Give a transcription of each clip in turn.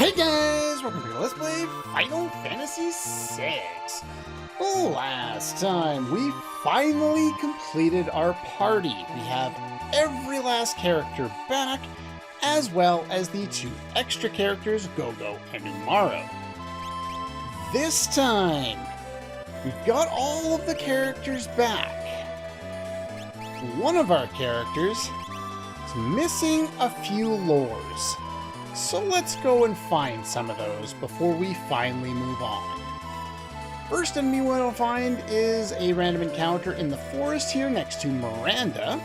Hey guys, welcome to Let's Play Final Fantasy VI. Last time, we finally completed our party. We have every last character back, as well as the two extra characters, Gogo and Umaro. This time, we've got all of the characters back. One of our characters is missing a few lores. So let's go and find some of those before we finally move on. First enemy we want to find is a random encounter in the forest here next to Miranda.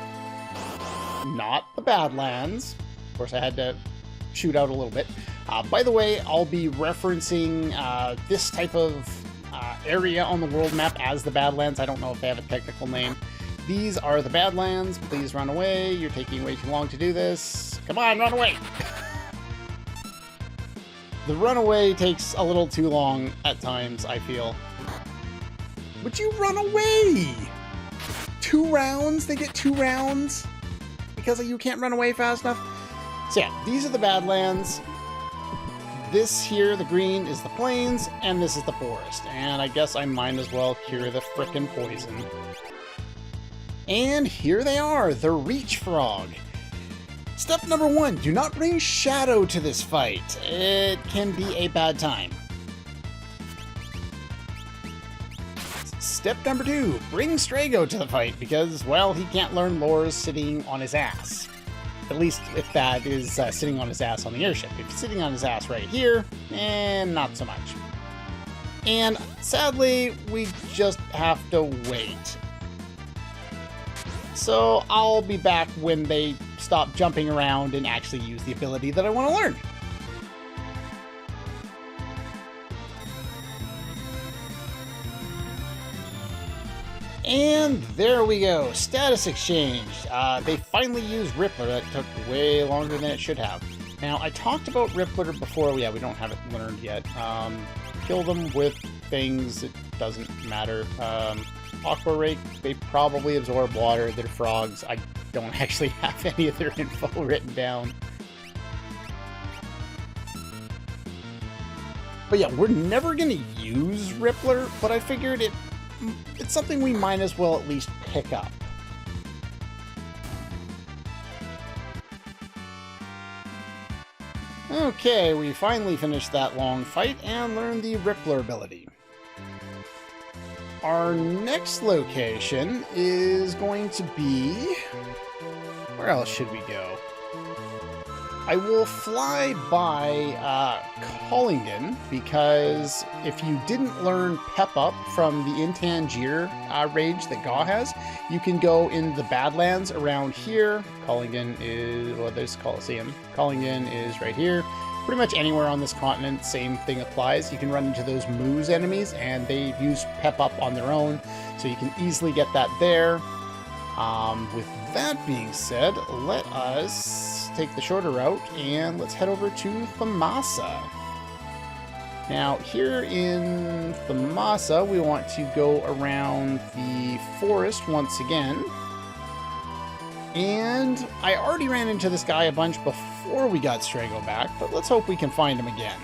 Not the Badlands. Of course, I had to shoot out a little bit. By the way, I'll be referencing this type of area on the world map as the Badlands. I don't know if they have a technical name. These are the Badlands. Please run away. You're taking way too long to do this. Come on, run away! The runaway takes a little too long at times, I feel. Would you run away? 2 rounds? They get 2 rounds? Because you can't run away fast enough? So yeah, these are the Badlands. This here, the green, is the plains, and this is the forest. And I guess I might as well cure the frickin' poison. And here they are, the Reach Frog. Step number 1, do not bring Shadow to this fight. It can be a bad time. Step number 2, bring Strago to the fight because, well, he can't learn lores sitting on his ass. At least if that is sitting on his ass on the airship. If he's sitting on his ass right here, not so much. And sadly, we just have to wait. So I'll be back when they stop jumping around and actually use the ability that I want to learn. And there we go, status exchange. They finally used Rippler. That took way longer than it should have. Now, I talked about Rippler before. Yeah, we don't have it learned yet. Kill them with things, it doesn't matter. Aqua Rake, they probably absorb water. They're frogs. I don't actually have any of their info written down. But yeah, we're never going to use Rippler, but I figured it's something we might as well at least pick up. Okay, we finally finished that long fight and learned the Rippler ability. Our next location is going to be... Where else should we go? I will fly by Collington, because if you didn't learn Pep Up from the Intangier rage that Gaw has, you can go in the Badlands around here. Collington is... well, there's Coliseum. Collington is right here. Pretty much anywhere on this continent, same thing applies. You can run into those Moose enemies, and they use Pep Up on their own, so you can easily get that there. With that being said, let us take the shorter route, and let's head over to Thamasa. Now, here in Thamasa, we want to go around the forest once again. And I already ran into this guy a bunch before we got Strago back, but let's hope we can find him again.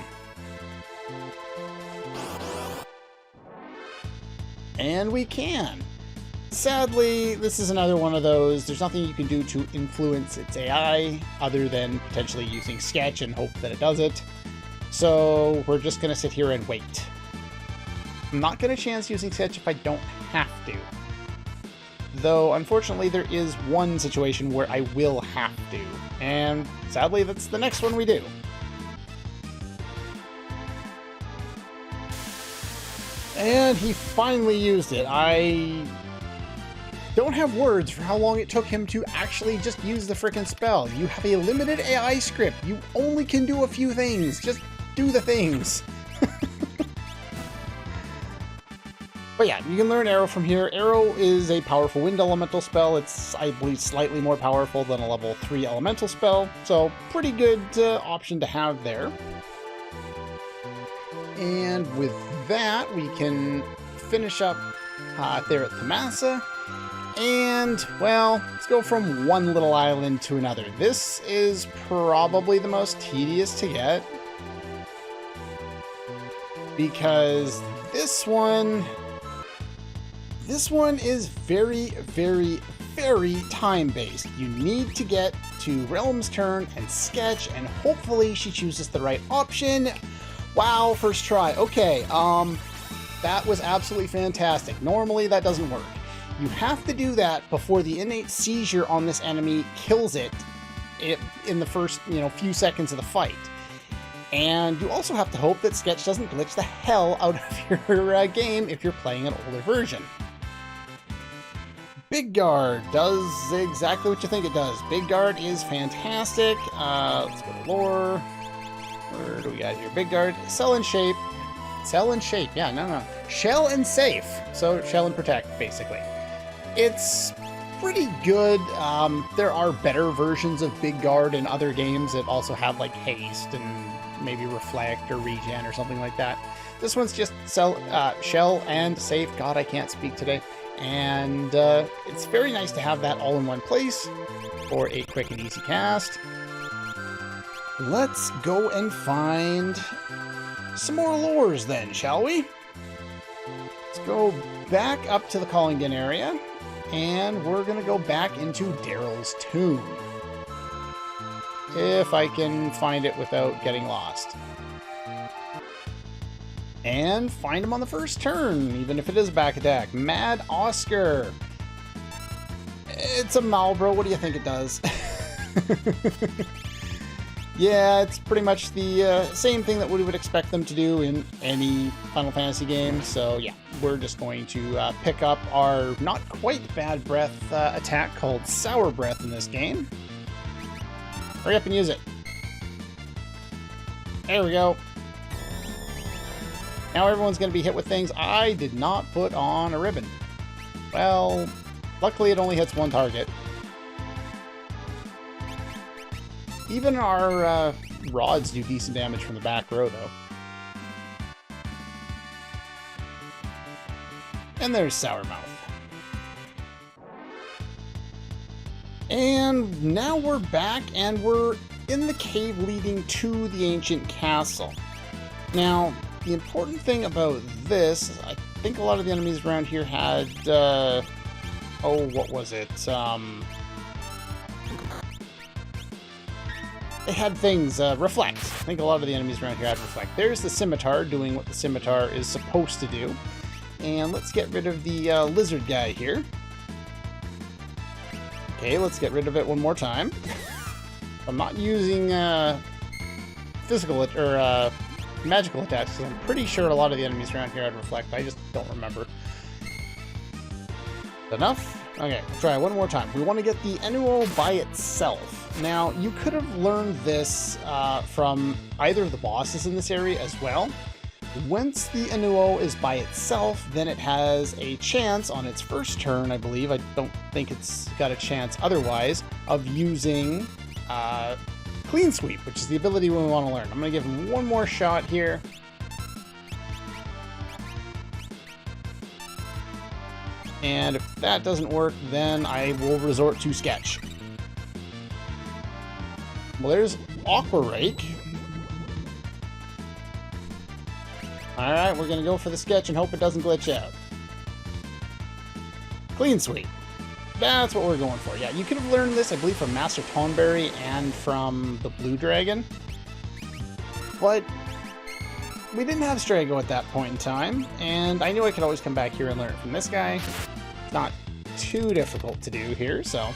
And we can. Sadly, this is another one of those. There's nothing you can do to influence its AI other than potentially using Sketch and hope that it does it. So we're just going to sit here and wait. I'm not going to chance using Sketch if I don't have to. Though, unfortunately, there is one situation where I will have to, and sadly, that's the next one we do. And he finally used it. I don't have words for how long it took him to actually just use the frickin' spell. You have a limited AI script. You only can do a few things. Just do the things. But yeah, you can learn Arrow from here. Arrow is a powerful wind elemental spell. It's, I believe, slightly more powerful than a level 3 elemental spell. So, pretty good option to have there. And with that, we can finish up there at Thamasa. And, well, let's go from one little island to another. This is probably the most tedious to get. because this one is very, very, very time-based. You need to get to Realm's turn and sketch, and hopefully she chooses the right option. Wow, first try. Okay, that was absolutely fantastic. Normally that doesn't work. You have to do that before the innate seizure on this enemy kills it in the first, few seconds of the fight. And you also have to hope that sketch doesn't glitch the hell out of your game if you're playing an older version. Big Guard does exactly what you think it does. Big Guard is fantastic. Let's go to lore. Where do we got here? Big Guard, Cell and Shape. Cell and Shape, yeah, no. Shell and Safe. So Shell and Protect, basically. It's pretty good. There are better versions of Big Guard in other games that also have like Haste and maybe Reflect or Regen or something like that. This one's just Shell and Safe. God, I can't speak today. And it's very nice to have that all in one place for a quick and easy cast. Let's go and find some more lures then, shall we? Let's go back up to the Collington area, and we're going to go back into Daryl's tomb. If I can find it without getting lost. And find him on the first turn, even if it is a back attack. Mad Oscar. It's a Malbro. What do you think it does? Yeah, it's pretty much the same thing that we would expect them to do in any Final Fantasy game. So yeah, we're just going to pick up our not quite bad breath attack called Sour Breath in this game. Hurry up and use it. There we go. Now everyone's going to be hit with things I did not put on a ribbon. Well, luckily it only hits one target. Even our rods do decent damage from the back row, though. And there's Sourmouth. And now we're back, and we're in the cave leading to the ancient castle. Now, the important thing about this is I think a lot of the enemies around here had, what was it? They had things, Reflect. I think a lot of the enemies around here had Reflect. There's the Scimitar doing what the Scimitar is supposed to do. And let's get rid of the lizard guy here. Okay, let's get rid of it one more time. I'm not using physical or magical attacks, because I'm pretty sure a lot of the enemies around here had Reflect. I just don't remember. Enough? Okay, let's try it one more time. We want to get the Enuo by itself. Now, you could have learned this from either of the bosses in this area as well. Once the Enuo is by itself, then it has a chance on its first turn, I believe. I don't think it's got a chance otherwise, of using Clean Sweep, which is the ability we want to learn. I'm going to give him one more shot here. And if that doesn't work, then I will resort to Sketch. Well, there's Aqua Rake. Alright, we're going to go for the Sketch and hope it doesn't glitch out. Clean Sweep. That's what we're going for. Yeah, you could have learned this, I believe, from Master Tonberry and from the Blue Dragon. But we didn't have Strago at that point in time, and I knew I could always come back here and learn it from this guy. It's not too difficult to do here, so...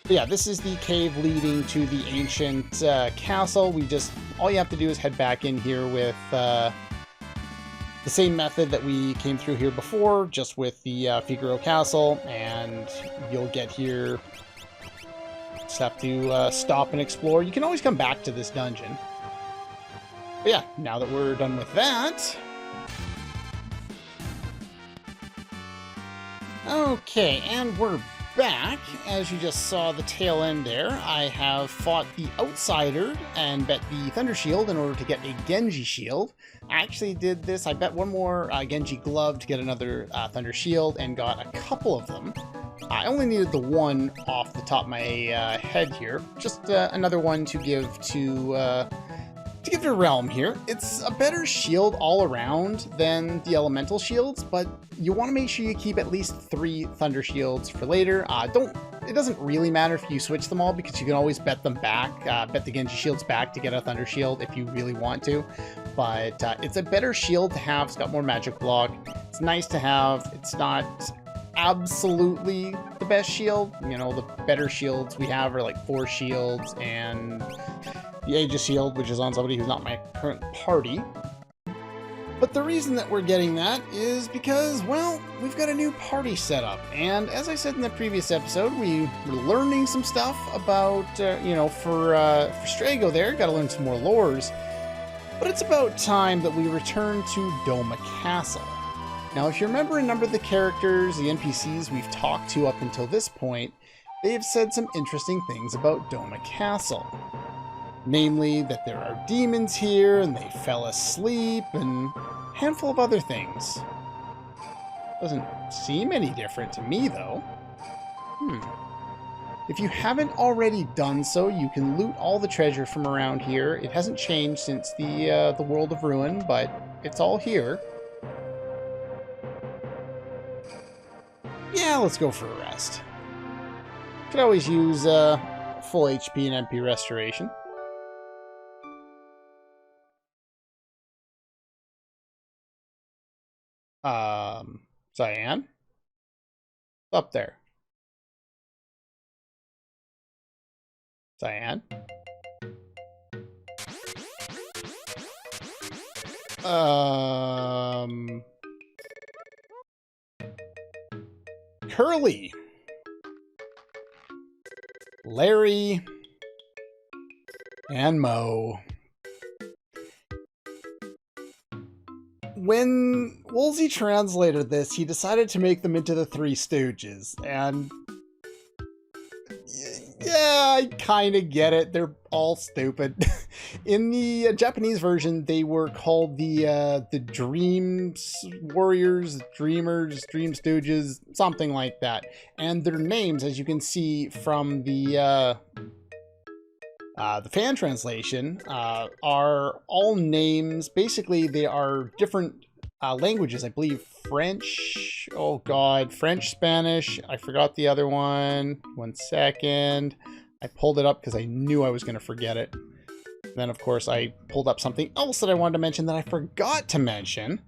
But yeah, this is the cave leading to the ancient castle. All you have to do is head back in here with the same method that we came through here before, just with the Figaro Castle, and you'll get here. Just have to stop and explore. You can always come back to this dungeon. But yeah, now that we're done with that... Okay, and we're back. As you just saw the tail end there, I have fought the Outsider and bet the Thunder Shield in order to get a Genji Shield. I actually did this, I bet one more Genji Glove to get another Thunder Shield and got a couple of them. I only needed the one off the top of my head here. Just another one to give to To give it a realm here, it's a better shield all around than the elemental shields, but you want to make sure you keep at least 3 thunder shields for later. It doesn't really matter if you switch them all because you can always bet them back, bet the Genji shields back to get a thunder shield if you really want to. But it's a better shield to have. It's got more magic block. It's nice to have. It's not absolutely the best shield. You know, the better shields we have are like 4 shields and the Aegis shield, which is on somebody who's not my current party. But the reason that we're getting that is because, well, we've got a new party set up. And as I said in the previous episode, we were learning some stuff about, you know, for Strago there, got to learn some more lores. But it's about time that we return to Doma Castle. Now, if you remember a number of the characters, the NPCs we've talked to up until this point, they have said some interesting things about Doma Castle. Namely, that there are demons here, and they fell asleep, and a handful of other things. Doesn't seem any different to me, though. If you haven't already done so, you can loot all the treasure from around here. It hasn't changed since the World of Ruin, but it's all here. Yeah, let's go for a rest. Could always use full HP and MP restoration. Cyan? Up there. Cyan? Curly. Larry. And Mo. When Woolsey translated this, he decided to make them into the Three Stooges, and yeah, I kind of get it. They're all stupid. In the Japanese version, they were called the Dreams Warriors, Dreamers, Dream Stooges, something like that. And their names, as you can see from the fan translation, are all names. Basically, they are different languages. I believe French. Oh God, French, Spanish. I forgot the other one. 1 second. I pulled it up because I knew I was going to forget it. Then, of course, I pulled up something else that I wanted to mention that I forgot to mention.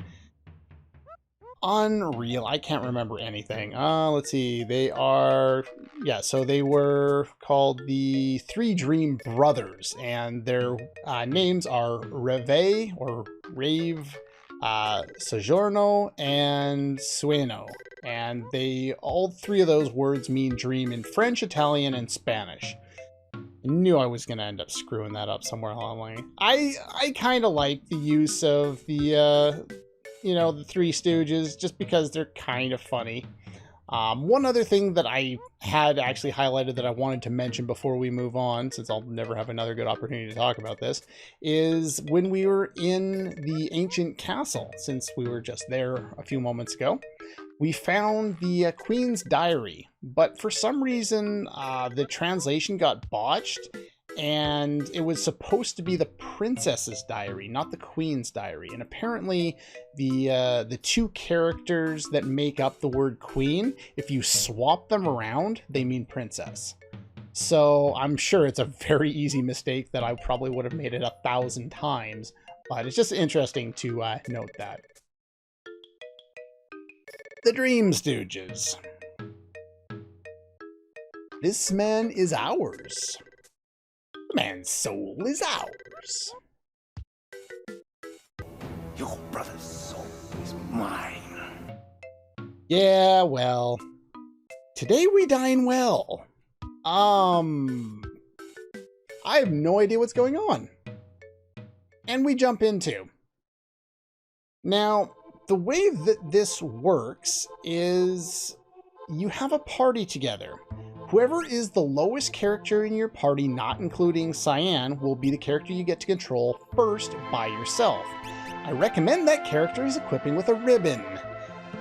Unreal. I can't remember anything. Let's see. They are... Yeah, so they were called the Three Dream Brothers, and their names are Reve, or Rave, Soggiorno, and Sueno. And all 3 of those words mean dream in French, Italian, and Spanish. I knew I was going to end up screwing that up somewhere along the line. I kind of like the use of the... you know, the Three Stooges, just because they're kind of funny. One other thing that I had actually highlighted that I wanted to mention before we move on, since I'll never have another good opportunity to talk about this, is when we were in the ancient castle, since we were just there a few moments ago, we found the Queen's Diary, but for some reason the translation got botched, and it was supposed to be the Princess's Diary, not the Queen's Diary. And apparently the 2 characters that make up the word Queen, if you swap them around, they mean Princess. So I'm sure it's a very easy mistake that I probably would have made it 1,000 times, but it's just interesting to note that. The Dream Stooges. This man is ours. The man's soul is ours. Your brother's soul is mine. Yeah, well, today we dine well. I have no idea what's going on. And we jump into. Now, the way that this works is you have a party together. Whoever is the lowest character in your party, not including Cyan, will be the character you get to control first by yourself. I recommend that character is equipping with a ribbon.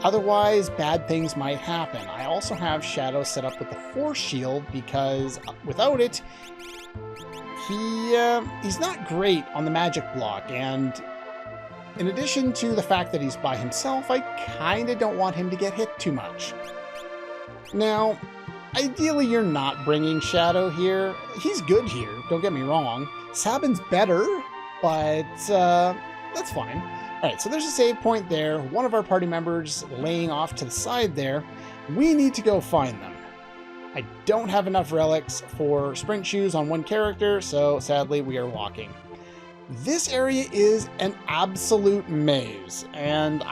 Otherwise, bad things might happen. I also have Shadow set up with the Force Shield because without it, He's not great on the magic block, and in addition to the fact that he's by himself, I kinda don't want him to get hit too much. Now, ideally you're not bringing Shadow here. He's good here, don't get me wrong. Sabin's better, but that's fine. Alright, so there's a save point there. One of our party members laying off to the side there. We need to go find them. I don't have enough relics for sprint shoes on one character, so sadly we are walking. This area is an absolute maze, and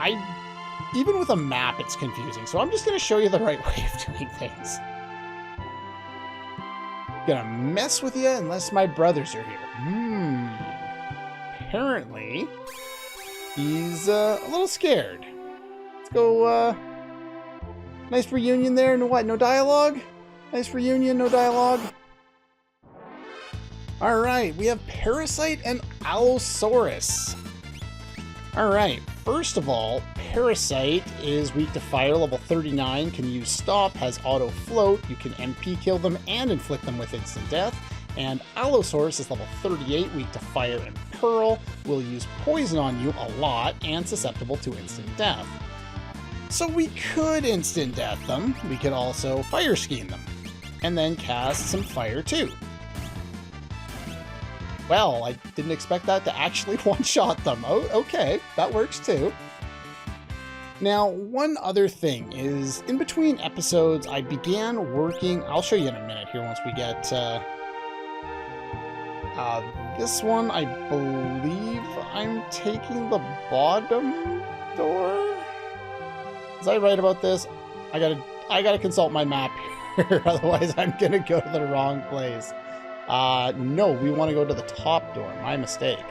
even with a map it's confusing, so I'm just going to show you the right way of doing things. Gonna mess with you unless my brothers are here. Apparently, he's a little scared. Let's go, nice reunion there, no what, no dialogue? Nice reunion, no dialogue. Alright, we have Parasite and Allosaurus. Alright, first of all, Parasite is weak to fire, level 39, can use stop, has auto float, you can MP kill them and inflict them with instant death. And Allosaurus is level 38, weak to fire and pearl, will use poison on you a lot and susceptible to instant death. So we could instant death them, we could also fire scheme them, and then cast some fire too. Well, I didn't expect that to actually one-shot them. Oh, okay, that works too. Now, one other thing is, in between episodes, I began working... I'll show you in a minute here once we get... this one, I believe I'm taking the bottom door? Was I right about this? I gotta consult my map here, otherwise I'm gonna go to the wrong place. No, we want to go to the top door. My mistake.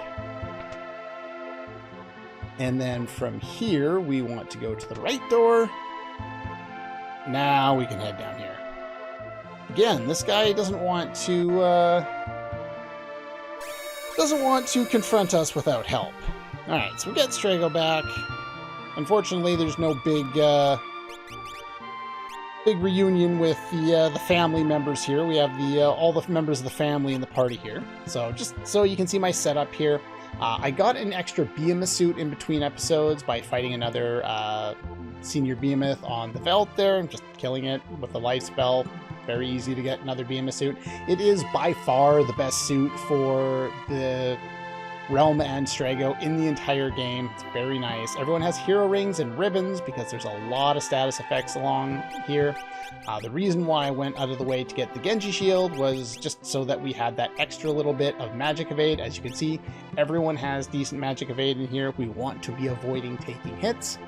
And then from here, we want to go to the right door. Now we can head down here. Again, this guy doesn't want to confront us without help. Alright, so we get Strago back. Unfortunately, there's no big reunion with the family members here. We have all the members of the family in the party here. So just so you can see my setup here, I got an extra behemoth suit in between episodes by fighting another senior behemoth on the Veld there and just killing it with a life spell. Very easy to get another behemoth suit. It is by far the best suit for the Realm and Strago in the entire game. It's very nice. Everyone has hero rings and ribbons because there's a lot of status effects along here. The reason why I went out of the way to get the Genji shield was just so that we had that extra little bit of magic evade. As you can see, everyone has decent magic evade in here. We want to be avoiding taking hits.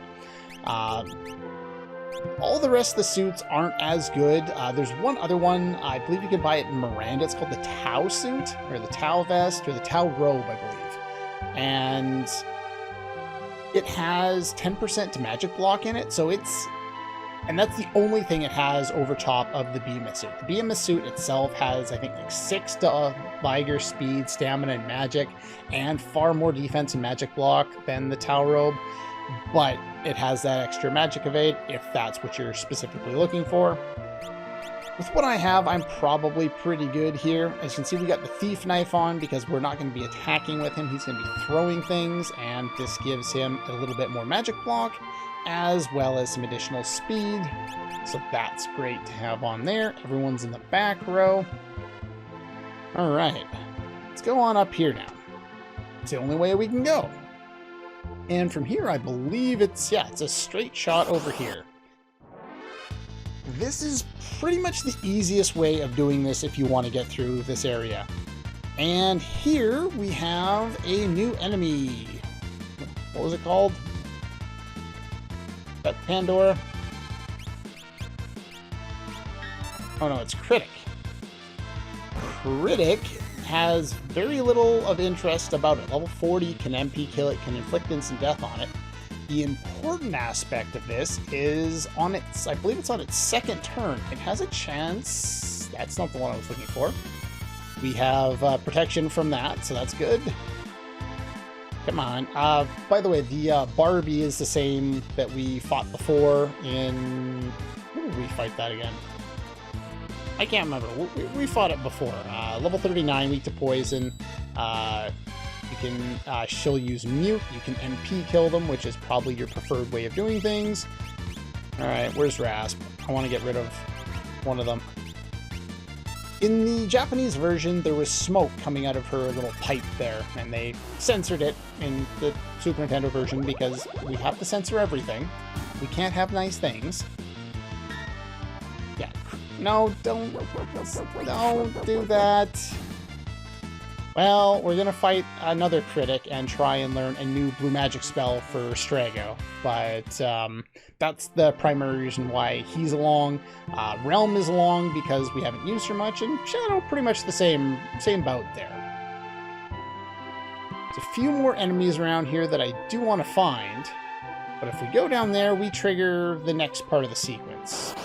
All the rest of the suits aren't as good. There's one other one, I believe you can buy it in Miranda. It's called the Tau suit, or the Tau vest, or the Tau robe, I believe. And it has 10% to magic block in it, so and that's the only thing it has over top of the behemoth suit. The behemoth suit itself has, I think, like 6 to Liger speed, stamina, and magic, and far more defense and magic block than the Tau robe. But it has that extra magic evade if that's what you're specifically looking for. With what I have, I'm probably pretty good here. As you can see, we got the Thief Knife on because we're not going to be attacking with him. He's going to be throwing things, and this gives him a little bit more magic block, as well as some additional speed. So that's great to have on there. Everyone's in the back row. Alright, let's go on up here now. It's the only way we can go. And from here, I believe it's a straight shot over here. This is pretty much the easiest way of doing this if you want to get through this area. And here we have a new enemy. What was it called? That Pandora? Oh no, it's Critic. Critic has very little of interest about it. Level 40, can MP kill it, can inflict instant death on it. The important aspect of this is on its, I believe it's on its second turn. It has a chance, that's not the one I was looking for. We have protection from that, so that's good. Come on. By the way, the Barbie is the same that we fought before in... Where did we fight that again? I can't remember. We fought it before. Level 39, weak to poison. She'll use mute. You can MP kill them, which is probably your preferred way of doing things. Alright, where's Rasp? I want to get rid of one of them. In the Japanese version, there was smoke coming out of her little pipe there, and they censored it in the Super Nintendo version because we have to censor everything. We can't have nice things. Yeah. No, don't do that. Well, we're gonna fight another critic and try and learn a new blue magic spell for Strago, but that's the primary reason why he's along. Realm is along because we haven't used her much, and Shadow pretty much the same bout there. There's a few more enemies around here that I do want to find, but if we go down there, we trigger the next part of the sequence.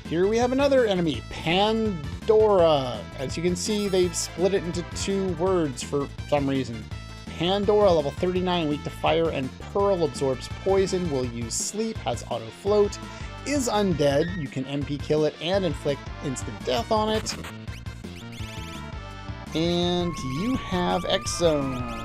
Here we have another enemy, Pandora. As you can see, they've split it into two words for some reason. Pandora, level 39, weak to fire and pearl, absorbs poison, will use sleep, has auto float, is undead. You can MP kill it and inflict instant death on it. And you have X Zone.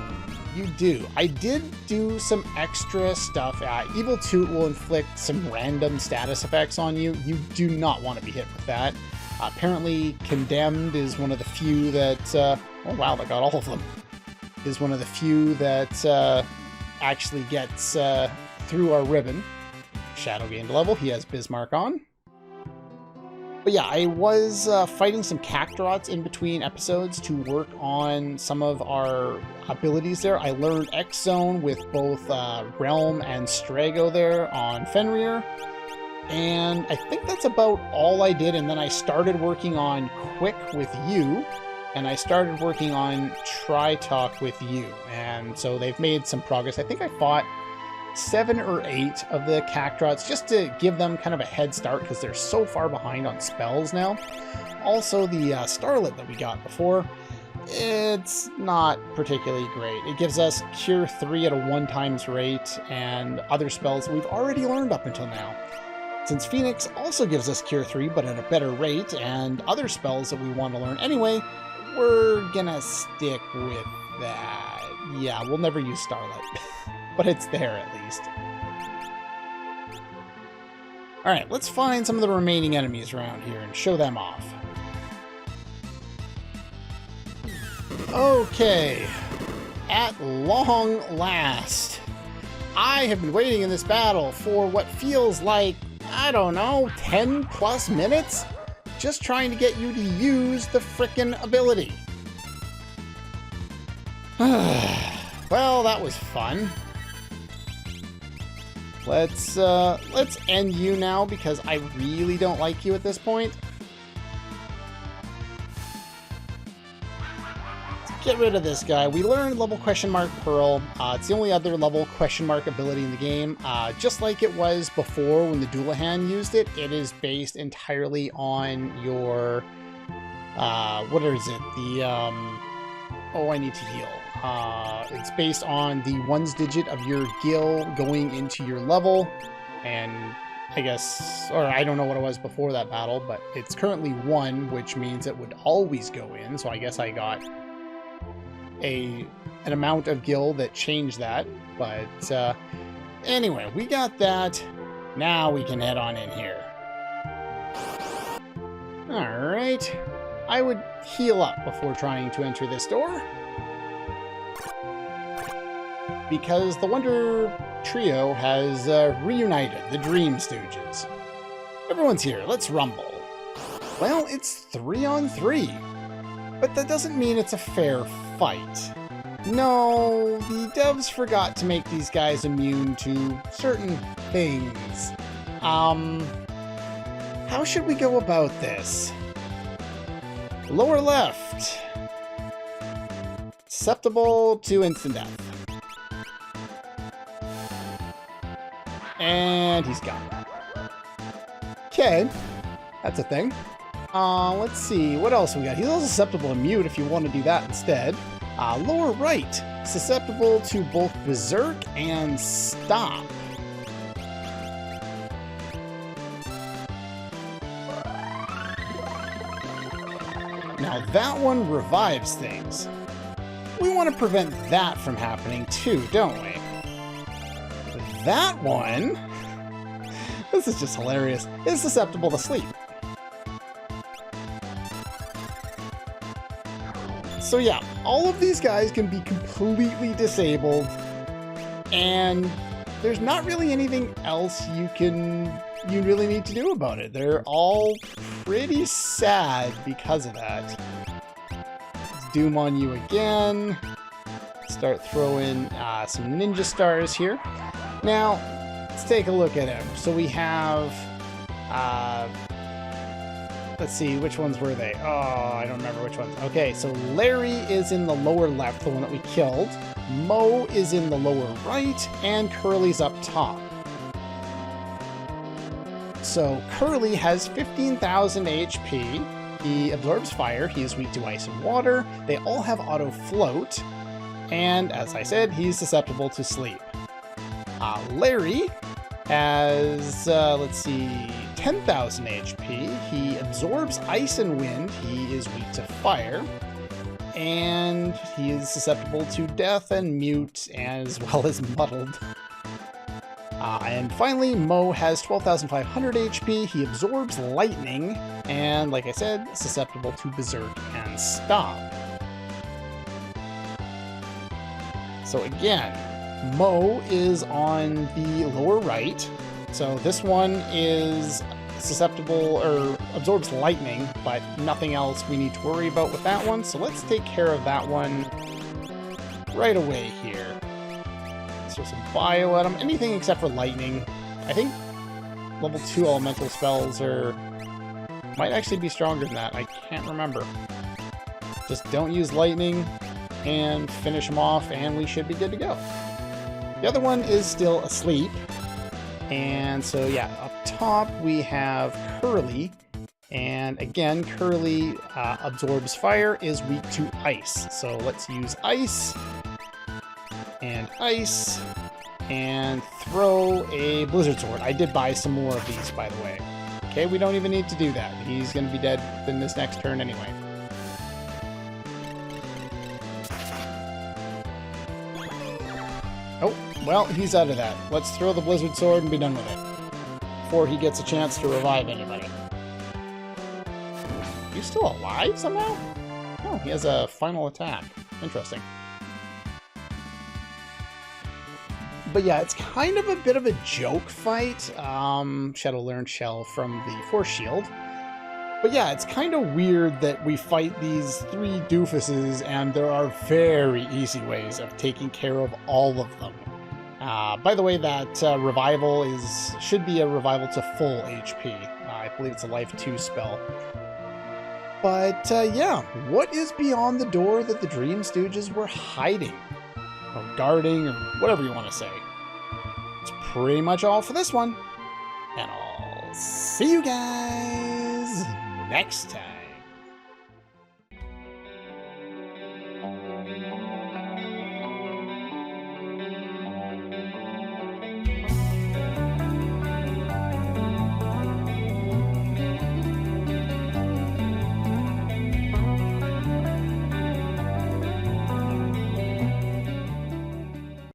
You do. I did do some extra stuff. Evil Toot will inflict some random status effects on you. You do not want to be hit with that. Apparently, Condemned is one of the few that... oh wow, that got all of them. Is one of the few that actually gets through our ribbon. Shadow gained a level. He has Bismarck on. But yeah, I was fighting some Cactrots in between episodes to work on some of our abilities there. I learned X Zone with both Realm and Strago there on Fenrir. And I think that's about all I did. And then I started working on Quick with you. And I started working on Tri-Talk with you. And so they've made some progress. I think I fought 7 or 8 of the Cactrots just to give them kind of a head start because they're so far behind on spells now. Also, the Starlet that we got before, it's not particularly great. It gives us Cure 3 at a 1x rate and other spells we've already learned up until now. Since Phoenix also gives us Cure 3 but at a better rate and other spells that we want to learn anyway, we're gonna stick with that. Yeah, we'll never use Starlet. But it's there at least. Alright, let's find some of the remaining enemies around here and show them off. Okay. At long last. I have been waiting in this battle for what feels like, I don't know, 10 plus minutes? Just trying to get you to use the frickin' ability. Well, that was fun. Let's end you now because I really don't like you at this point. Let's get rid of this guy. We learned level question mark Pearl. It's the only other level question mark ability in the game. Just like it was before when the Doulahan used it, it is based entirely on your what is it? The oh, I need to heal. It's based on the 1's digit of your gil going into your level, and I guess, or I don't know what it was before that battle, but it's currently 1, which means it would always go in, so I guess I got an amount of gil that changed that, but anyway, we got that. Now we can head on in here. Alright, I would heal up before trying to enter this door, because the Wonder Trio has reunited, the Dream Stooges. Everyone's here, let's rumble. Well, it's 3-on-3, but that doesn't mean it's a fair fight. No, the devs forgot to make these guys immune to certain things. How should we go about this? Lower left. Susceptible to instant death. And he's gone. Okay, that's a thing. Let's see, what else we got? He's also susceptible to mute if you want to do that instead. Lower right, susceptible to both Berserk and Stomp. Now that one revives things. We want to prevent that from happening too, don't we? That one, this is just hilarious, is susceptible to sleep. So yeah, all of these guys can be completely disabled, and there's not really anything else you really need to do about it. They're all pretty sad because of that. Let's doom on you again. Start throwing some ninja stars here. Now, let's take a look at him. So we have, let's see, which ones were they? Oh, I don't remember which ones. Okay, so Larry is in the lower left, the one that we killed. Mo is in the lower right, and Curly's up top. So Curly has 15,000 HP. He absorbs fire. He is weak to ice and water. They all have auto float. And as I said, he's susceptible to sleep. Larry has, let's see, 10,000 HP. He absorbs ice and wind. He is weak to fire. And he is susceptible to death and mute, as well as muddled. And finally, Mo has 12,500 HP. He absorbs lightning, and like I said, susceptible to berserk and stop. So again, Mo is on the lower right. So this one is susceptible or absorbs lightning, but nothing else we need to worry about with that one. So let's take care of that one right away here. Let's throw some bio at him. Anything except for lightning. I think level 2 elemental spells might actually be stronger than that. I can't remember. Just don't use lightning and finish him off, and we should be good to go. The other one is still asleep. And so yeah, up top we have Curly, and again, Curly absorbs fire, is weak to ice. So let's use ice, and throw a blizzard sword. I did buy some more of these, by the way. Okay, we don't even need to do that. He's going to be dead in this next turn anyway. Oh, well, he's out of that. Let's throw the blizzard sword and be done with it before he gets a chance to revive anybody. You still alive somehow? Oh, he has a final attack. Interesting. But yeah, it's kind of a bit of a joke fight. Shadow Learned Shell from the Force Shield. But yeah, it's kind of weird that we fight these 3 doofuses, and there are very easy ways of taking care of all of them. By the way, that revival should be a revival to full HP. I believe it's a Life 2 spell. But yeah, what is beyond the door that the Dream Stooges were hiding? Or guarding, or whatever you want to say. It's pretty much all for this one. And I'll see you guys next time.